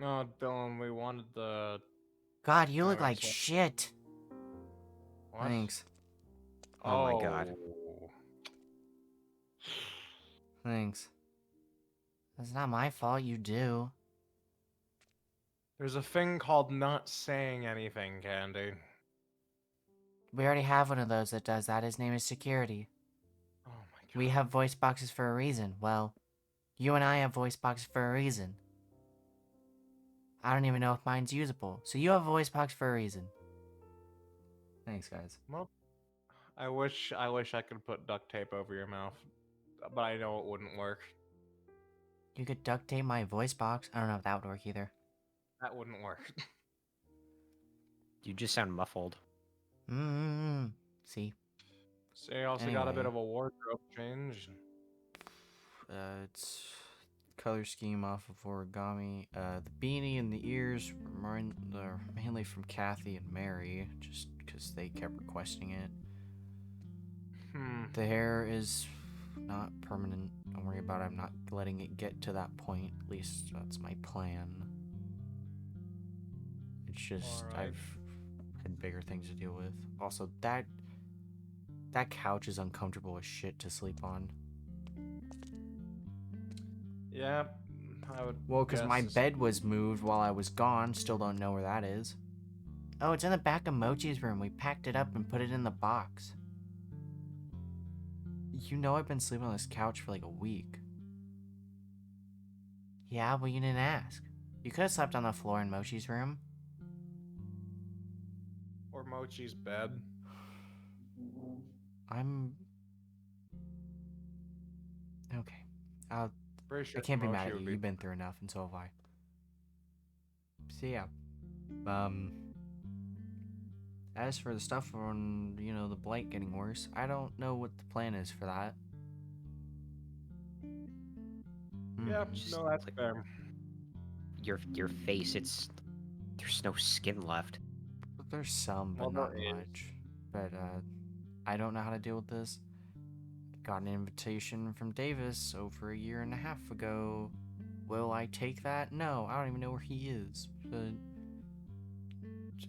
No, Dylan, we wanted the... God, you look Alright, like so- shit. What? Thanks. Oh my god. Thanks. That's not my fault, you do. There's a thing called not saying anything, Candy. We already have one of those that does that. His name is Security. Oh my god. We have voice boxes for a reason. Well, you and I have voice boxes for a reason. I don't even know if mine's usable. So you have a voice box for a reason. Thanks, guys. Well, I wish I could put duct tape over your mouth, but I know it wouldn't work. You could duct tape my voice box. I don't know if that would work either. That wouldn't work. You just sound muffled. See? So you also got a bit Anyway. of a wardrobe change. It's color scheme off of Origami. The beanie and the ears they're mainly from Kathy and Mary, just because they kept requesting it. The hair is not permanent. Don't worry about it. I'm not letting it get to that point. At least that's my plan. It's just I've had bigger things to deal with. Also, that couch is uncomfortable as shit to sleep on. Yeah, I would. Well, because my bed was moved while I was gone. Still don't know where that is. Oh, it's in the back of Mochi's room. We packed it up and put it in the box. You know I've been sleeping on this couch for like a week. Yeah, well you didn't ask. You could have slept on the floor in Mochi's room. Or Mochi's bed. I'm... Okay. I Pretty sure can't be Mochi mad at would you. be- You've been through enough, and so have I. So yeah. As for the stuff on, you know, the Blight getting worse, I don't know what the plan is for that. Yeah, Just no, that's like- fair. Your face, there's no skin left. But there's some, but Well, not there is. much. But I don't know how to deal with this. Got an invitation from Davis over a year and a half ago. Will I take that? No, I don't even know where he is. But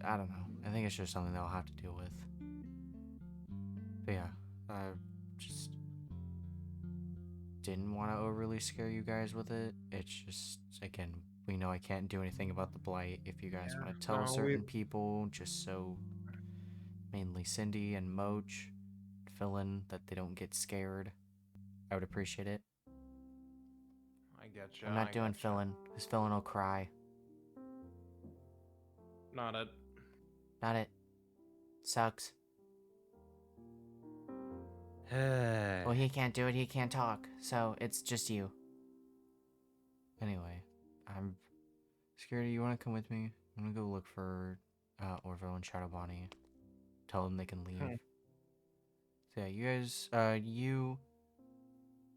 I don't know. I think it's just something that I'll have to deal with. But yeah, I just didn't want to overly scare you guys with it. It's just, again, we know I can't do anything about the Blight. If you guys want to tell no, certain people, just so mainly Cindy and Moch, Fylan, that they don't get scared, I would appreciate it. I get you. I'm not doing Fylan, because Fylan will cry. Not it. Not it. Sucks. Well, he can't do it, he can't talk, so it's just you. Anyway, I'm scared. You want to come with me? I'm gonna go look for Orville and KainaBunny. Tell them they can leave. So yeah, you guys,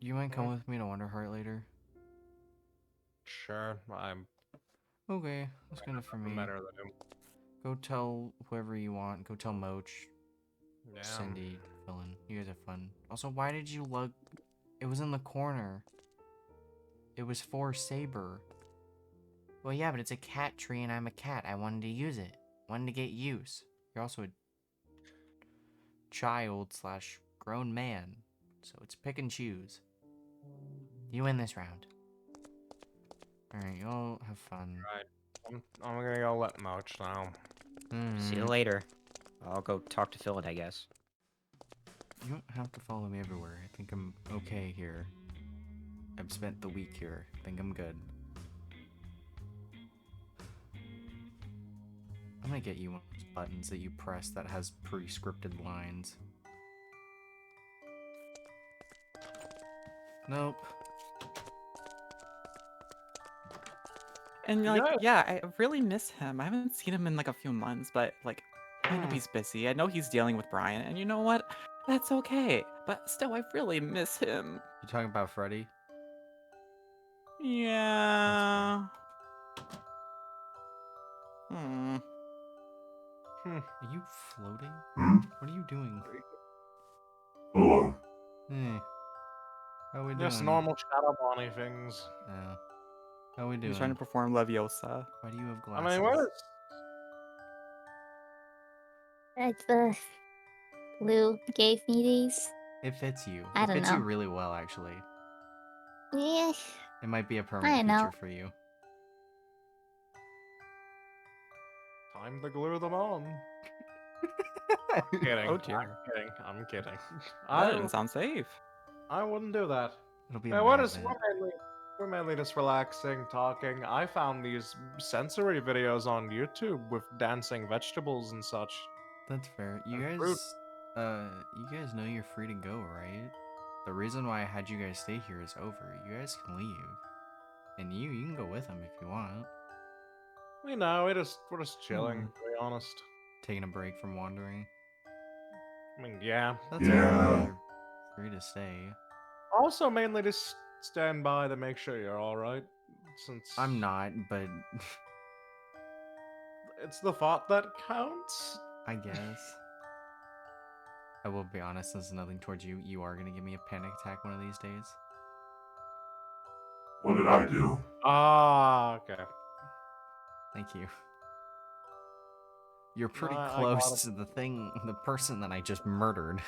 you might come with me to Wonderheart later? Sure, I'm Okay, that's good enough for me. better than him. Go tell whoever you want. Go tell Moch, Yeah. Cindy, Fylan. You guys have fun. Also, why did you lug... It was in the corner. It was for Saber. Well, yeah, but it's a cat tree and I'm a cat. I wanted to use it. Wanted to get use. You're also a child slash grown man. So it's pick and choose. You win this round. Alright, y'all have fun. Right. I'm gonna go let Moch now. See you later. I'll go talk to Fylan, I guess. You don't have to follow me everywhere. I think I'm okay here. I've spent the week here. I think I'm good. I'm gonna get you one of those buttons that you press that has pre-scripted lines. Nope. And like, yeah, I really miss him. I haven't seen him in like a few months, but like, I know he's busy. I know he's dealing with Brian, and you know what? That's okay. But still, I really miss him. You talking about Freddy? Yeah. Hmm. Are you floating? What are you doing? Hello. Hey. How we doing? Just normal Shadow Bonnie things. Yeah. How we doing? He's trying to perform Leviosa. Why do you have I glasses? mean, what is... It's the Lou gave me these. It fits you. I It don't fits you know. really well, actually. Yeah, It might be a I permanent don't know. feature for you. Time to glue them on. Kidding. Oh dear. I'm kidding. I'm kidding. That didn't sound safe. I wouldn't do that. It'll be a Now, what is magnet. we're mainly just relaxing, talking. I found these sensory videos on YouTube with dancing vegetables and such. That's fair. You And fruit. guys know you're free to go, right? The reason why I had you guys stay here is over. You guys can leave. And you can go with them if you want. We know, we're just chilling, to be honest. Taking a break from wandering. I mean, yeah. That's Yeah. okay. You're free to stay. Also, mainly just stand by to make sure you're alright. Since I'm not, but it's the thought that counts. I guess. I will be honest, this is nothing towards you. You are gonna give me a panic attack one of these days. What did I do? Ah, okay. Thank you. You're pretty I got close it. to the person that I just murdered.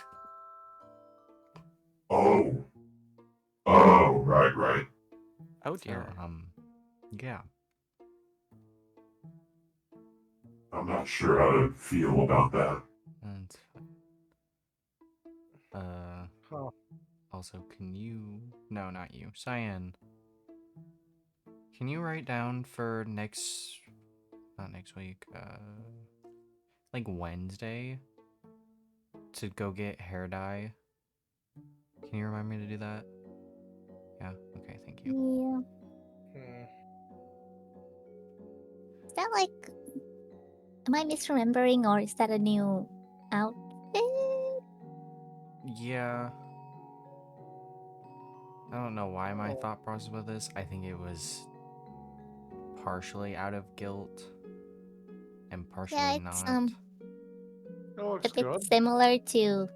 Oh. Oh, right. Oh So, dear. yeah. I'm not sure how to feel about that. That's fine. Huh. Also, can you... No, not you. Cyan. Can you write down for next... Not next week, like Wednesday? To go get hair dye? Can you remind me to do that? Yeah? Okay, thank you. yeah. Hmm. Is that like? Am I misremembering, or is that a new outfit? Yeah. I don't know why my thought process with this. I think it was partially out of guilt and partially Yeah, it's not. It looks a bit good. similar to, you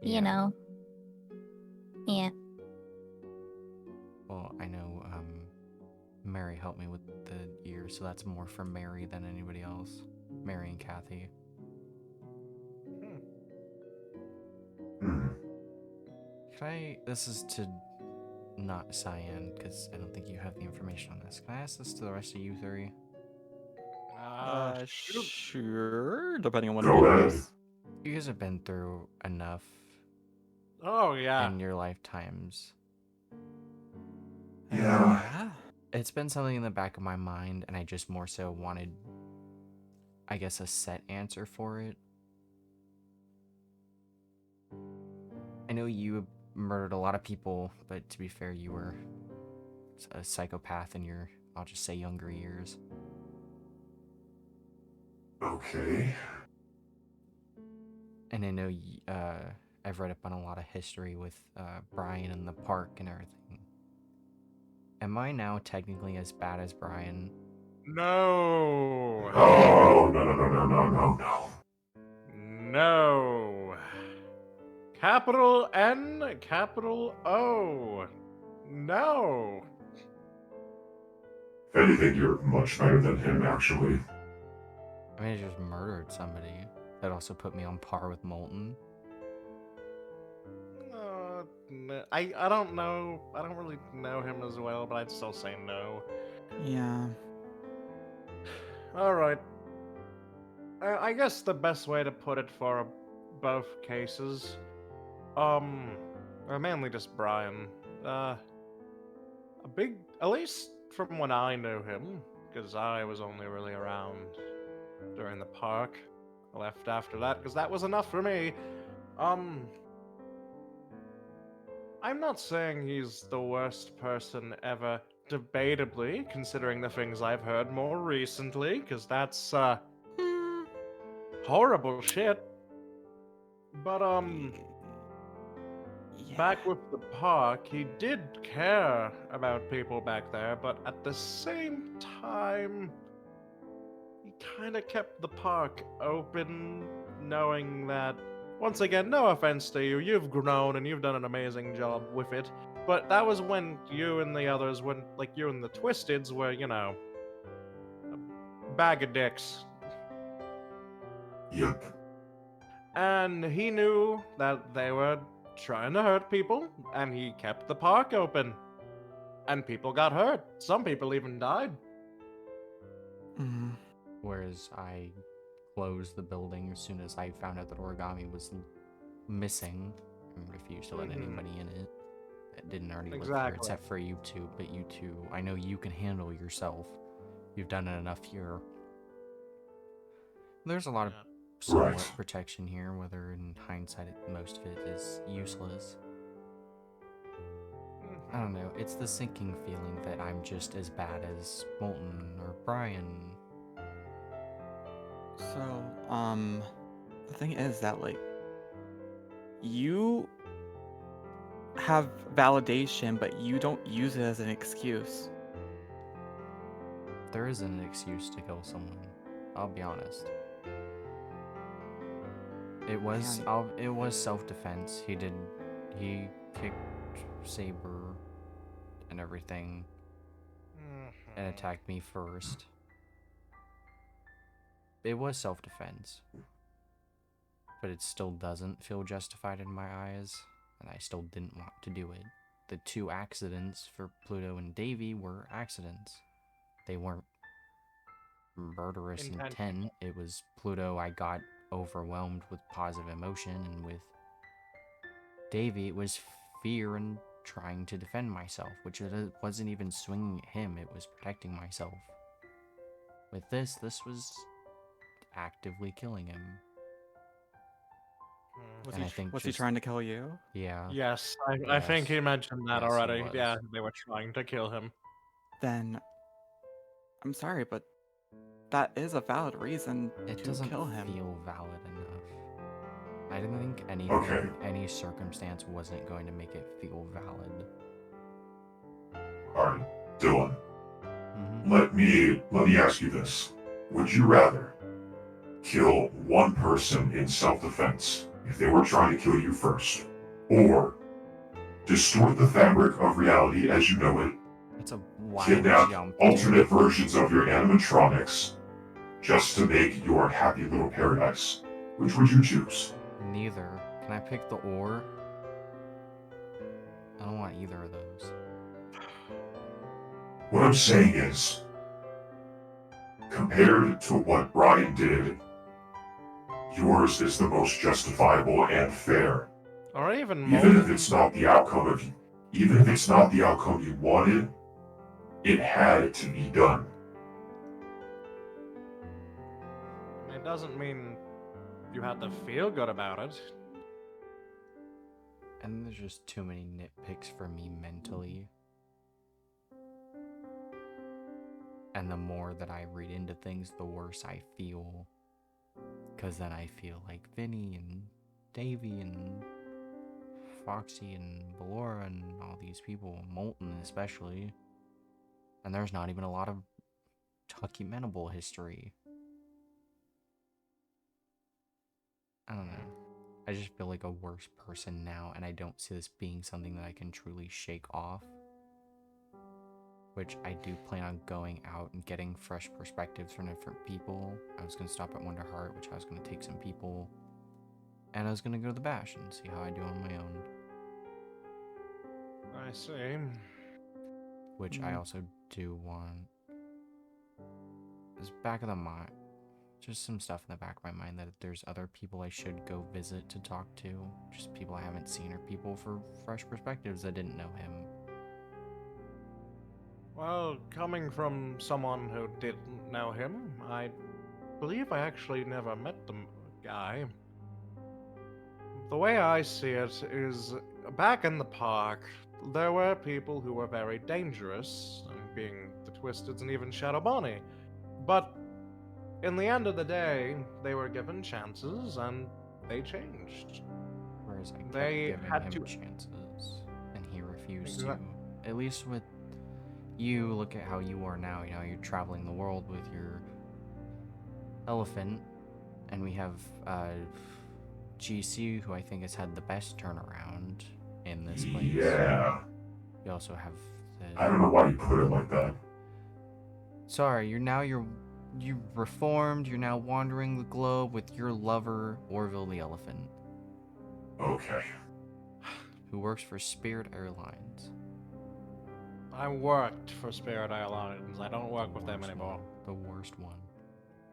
Yeah. know. Yeah. Well, I know Mary helped me with the ear, so that's more for Mary than anybody else. Mary and Kathy. Hmm. Can I... This is to not Cyan, because I don't think you have the information on this. Can I ask this to the rest of you three? Shoot. Sure. Depending on what Go it ahead. is. You guys have been through enough Oh, yeah. in your lifetimes. Yeah. It's been something in the back of my mind, and I just more so wanted, I guess, a set answer for it. I know you murdered a lot of people, but to be fair, you were a psychopath in your, I'll just say, younger years. Okay. And I know I've read up on a lot of history with Brian and the park and everything. Am I now technically as bad as Brian? No. Oh, no. No. Capital N, capital O. No. If anything, you're much better than him, actually. I mean, I just murdered somebody. That also put me on par with Molten. No, I don't know. I don't really know him as well, but I'd still say no. Yeah. All right. I guess the best way to put it for both cases, mainly just Brian. At least from when I knew him, because I was only really around during the park. I left after that because that was enough for me. I'm not saying he's the worst person ever, debatably, considering the things I've heard more recently, because that's, horrible shit. But, back with the park, he did care about people back there, but at the same time, he kinda kept the park open, knowing that, once again, no offense to you, you've grown and you've done an amazing job with it, But that was when you and the others, like you and the Twisteds were, a bag of dicks. Yep. And he knew that they were trying to hurt people, and he kept the park open. And people got hurt. Some people even died. Mm. Whereas I closed the building as soon as I found out that Origami was missing and refused to let anybody in it that didn't already live there, except for you two. But you two, I know you can handle yourself. You've done it enough here. There's a lot of somewhat protection here, whether in hindsight most of it is useless. I don't know, it's the sinking feeling that I'm just as bad as Molten or Brian. So, the thing is that, like, you have validation, but you don't use it as an excuse. There isn't an excuse to kill someone, I'll be honest. It was self-defense. He kicked Saber and everything and attacked me first. It was self-defense, but it still doesn't feel justified in my eyes, and I still didn't want to do it. The 2 accidents for Pluto and Davy were accidents. They weren't murderous intent. It was Pluto, I got overwhelmed with positive emotion, and with Davy, it was fear and trying to defend myself, which it wasn't even swinging at him, it was protecting myself. With this was actively killing him. Was he trying to kill you? Yeah. Yes, I think he mentioned that already. He Yeah, they were trying to kill him. Then, I'm sorry, but that is a valid reason to kill him. It doesn't feel valid enough. I didn't think anything, any circumstance wasn't going to make it feel valid. Alright, Dylan. Let me ask you this. Would you rather kill one person in self-defense if they were trying to kill you first, or distort the fabric of reality as you know it, it's a wild kidnap jump, alternate versions of your animatronics just to make your happy little paradise? Which would you choose? Neither. Can I pick the or? I don't want either of those. What I'm saying is, compared to what Brian did, yours is the most justifiable and fair. Or even if it's not the outcome you wanted, it had to be done. It doesn't mean you had to feel good about it. And there's just too many nitpicks for me mentally. And the more that I read into things, the worse I feel. Because then I feel like Vinnie and Davy and Foxy and Flora and all these people, Molten especially. And there's not even a lot of documentable history. I don't know. I just feel like a worse person now, and I don't see this being something that I can truly shake off. Which I do plan on going out and getting fresh perspectives from different people. I was going to stop at Wonder Heart, which I was going to take some people. And I was going to go to the Bash and see how I do on my own. I see. Which I also do want. Is back of the mind. Just some stuff in the back of my mind that there's other people I should go visit to talk to. Just people I haven't seen or people for fresh perspectives that didn't know him. Well, coming from someone who didn't know him, I believe I actually never met the guy. The way I see it is, back in the park, there were people who were very dangerous, being the Twisteds and even KainaBunny. But in the end of the day, they were given chances and they changed. Whereas I kept They giving had him to- chances, and he refused Exact- to. At least with you, look at how you are now. You know, you're traveling the world with your elephant, and we have GC, who I think has had the best turnaround in this place. Yeah. You also have I the... don't know why you put it like that. Sorry, you've reformed, you're now wandering the globe with your lover, Orville the Elephant, Okay. who works for Spirit Airlines. I worked for Spirit Airlines. I don't work with them anymore. The worst one.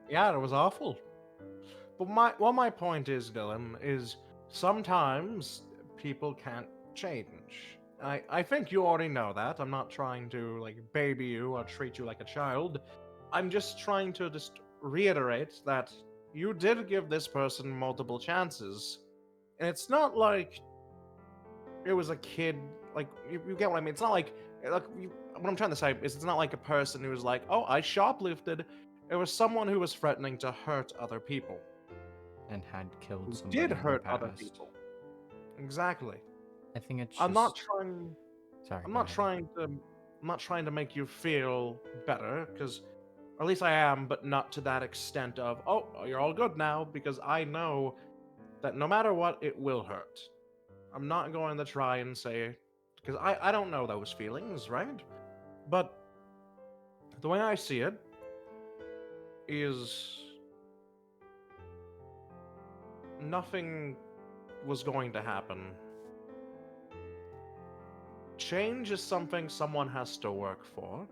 Yeah, it was awful. But my point is, Dylan, is sometimes people can't change. I think you already know that. I'm not trying to like baby you or treat you like a child. I'm just trying to just reiterate that you did give this person multiple chances. And it's not like it was a kid, like, you get what I mean? It's not like what I'm trying to say is it's not like a person who was like, oh, I shoplifted. It was someone who was threatening to hurt other people. And had killed Who somebody did in the hurt other past. people. Exactly. I think it's I'm just... not trying. Sorry, I'm go not ahead. trying to. I'm not trying to make you feel better, because, or at least I am, but not to that extent of, oh, you're all good now, because I know that no matter what, it will hurt. I'm not going to try and say, because I don't know those feelings, right? But the way I see it is nothing was going to happen. Change is something someone has to work for.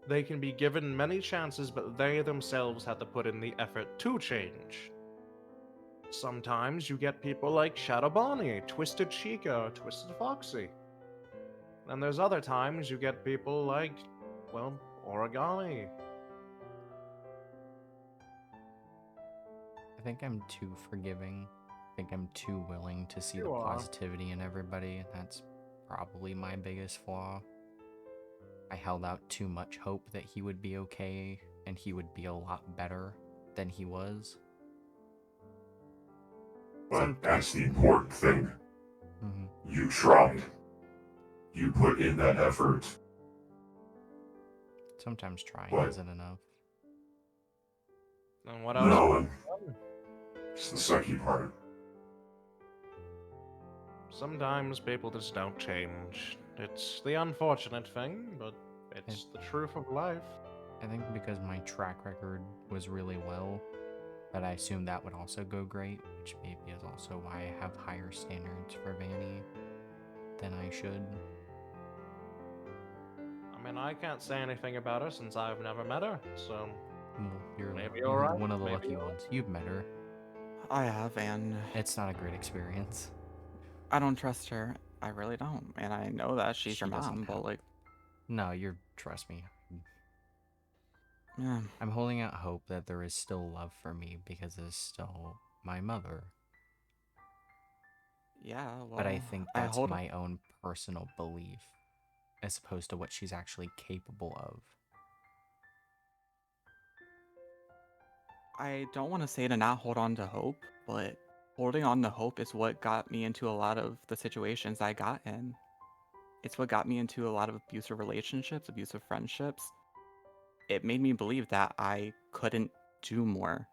They can be given many chances, but they themselves have to put in the effort to change. Sometimes you get people like KainaBunny, Twisted Chica, Twisted Foxy. And there's other times you get people like, well, Origami. I think I'm too forgiving. I think I'm too willing to see the You are. positivity in everybody, and that's probably my biggest flaw. I held out too much hope that he would be okay, and he would be a lot better than he was. But that's the important thing. Mm-hmm. You tried. You put in that effort. Sometimes trying What? isn't enough. And what else? No, and it's the sucky part. Sometimes people just don't change. It's the unfortunate thing, but it's the truth of life. I think because my track record was really well, that I assumed that would also go great, which maybe is also why I have higher standards for Vanny than I should. I mean, I can't say anything about her since I've never met her, so Well, you're maybe you're alright, one of the maybe lucky alright. ones. You've met her. I have, and It's not a great experience. I don't trust her. I really don't. And I know that she's She your doesn't mom, but have- like, No, trust me. yeah. I'm holding out hope that there is still love for me because it's still my mother. Yeah, well, But I think that's hold my own personal belief, as opposed to what she's actually capable of. I don't want to say to not hold on to hope, but holding on to hope is what got me into a lot of the situations I got in. It's what got me into a lot of abusive relationships, abusive friendships. It made me believe that I couldn't do more.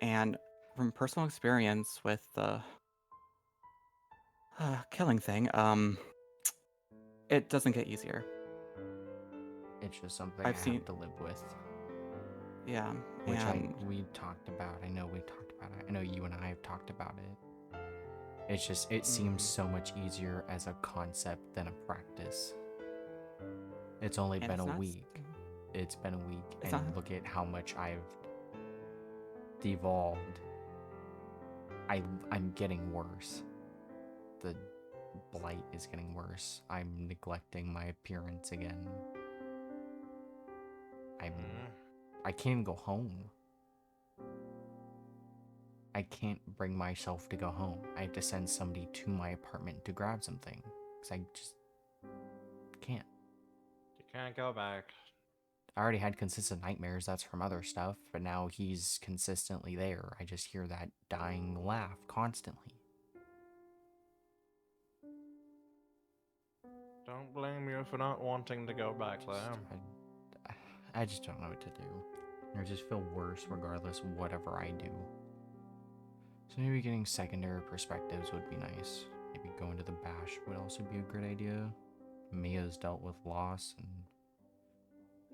And from personal experience with the killing thing, it doesn't get easier. It's just something I've I seen- have to live with. Yeah, Which and we talked about. I know we talked about it. I know you and I have talked about it. It's just, it seems so much easier as a concept than a practice. It's only and been it's a not s- week. It's been a week, It's and not- look at how much I've devolved. I'm getting worse. The blight is getting worse. I'm neglecting my appearance again. I can't go home. I can't bring myself to go home. I have to send somebody to my apartment to grab something. Because I just can't. You can't go back. I already had consistent nightmares, that's from other stuff, but now he's consistently there. I just hear that dying laugh constantly. Don't blame you for not wanting to go back there. I just don't know what to do. I just feel worse regardless of whatever I do. So maybe getting secondary perspectives would be nice. Maybe going to the bash would also be a good idea. Mia's dealt with loss, and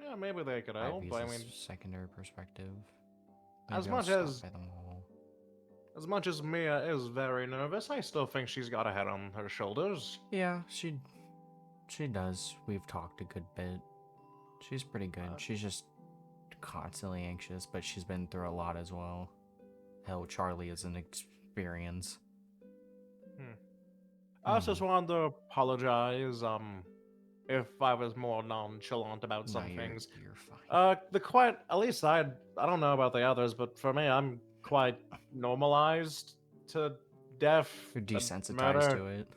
Yeah, maybe they could help. Ivy's I a mean, secondary perspective. as Maybe I'll much stop as by the mall. Mia is very nervous, I still think she's got a head on her shoulders. Yeah, she does. We've talked a good bit. She's pretty good. She's just constantly anxious, but she's been through a lot as well. Hell, Charlie is an experience. I just wanted to apologize, if I was more nonchalant about some No, things. you're fine. At least I don't know about the others, but for me, I'm quite normalized to death You're and desensitized murder. to it.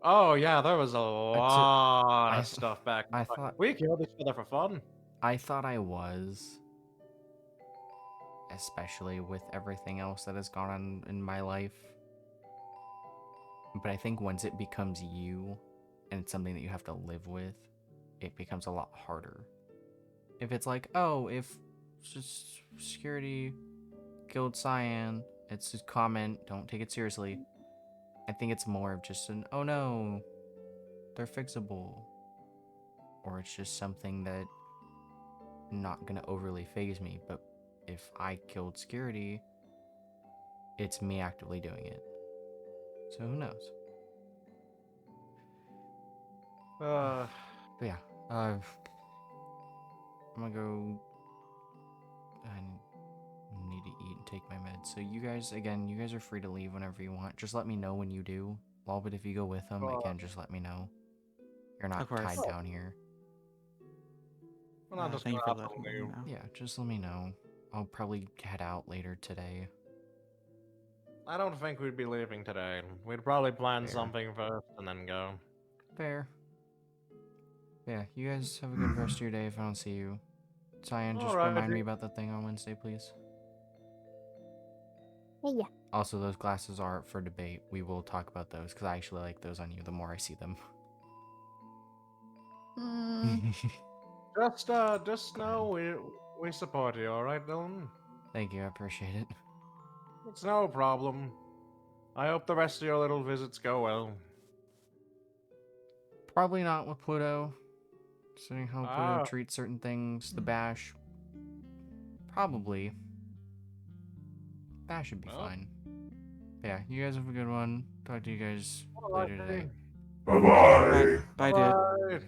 Oh yeah, there was a lot of stuff back. I thought We killed each other for fun. I thought I was, especially with everything else that has gone on in my life. But I think once it becomes you, and it's something that you have to live with, it becomes a lot harder. If it's like, oh, if just security killed Cyan, it's just comment, don't take it seriously. I think it's more of just an, oh no, they're fixable. Or it's just something that not gonna overly phase me. But if I killed security, it's me actively doing it. So who knows? But yeah, I'm gonna go. I need to eat and take my meds. So you guys, again, you guys are free to leave whenever you want. Just let me know when you do. Well, but if you go with them, again, just let me know. You're not tied down here. Well, not just Thank you gonna for have to letting me leave. know. Yeah, just let me know. I'll probably head out later today. I don't think we'd be leaving today. We'd probably plan Fair. something first and then go. Fair. Yeah, you guys have a good rest of your day if I don't see you. Cyan, just remind me about the thing on Wednesday, please. Yeah. Also, those glasses are up for debate. We will talk about those, because I actually like those on you the more I see them. Just know we support you, alright, Dylan? Thank you, I appreciate it. It's no problem. I hope the rest of your little visits go well. Probably not with Pluto. Considering how Pluto treats certain things, the bash. Probably. Bash should be fine. But yeah, you guys have a good one. Talk to you guys later today. Bye-bye. Bye, dude.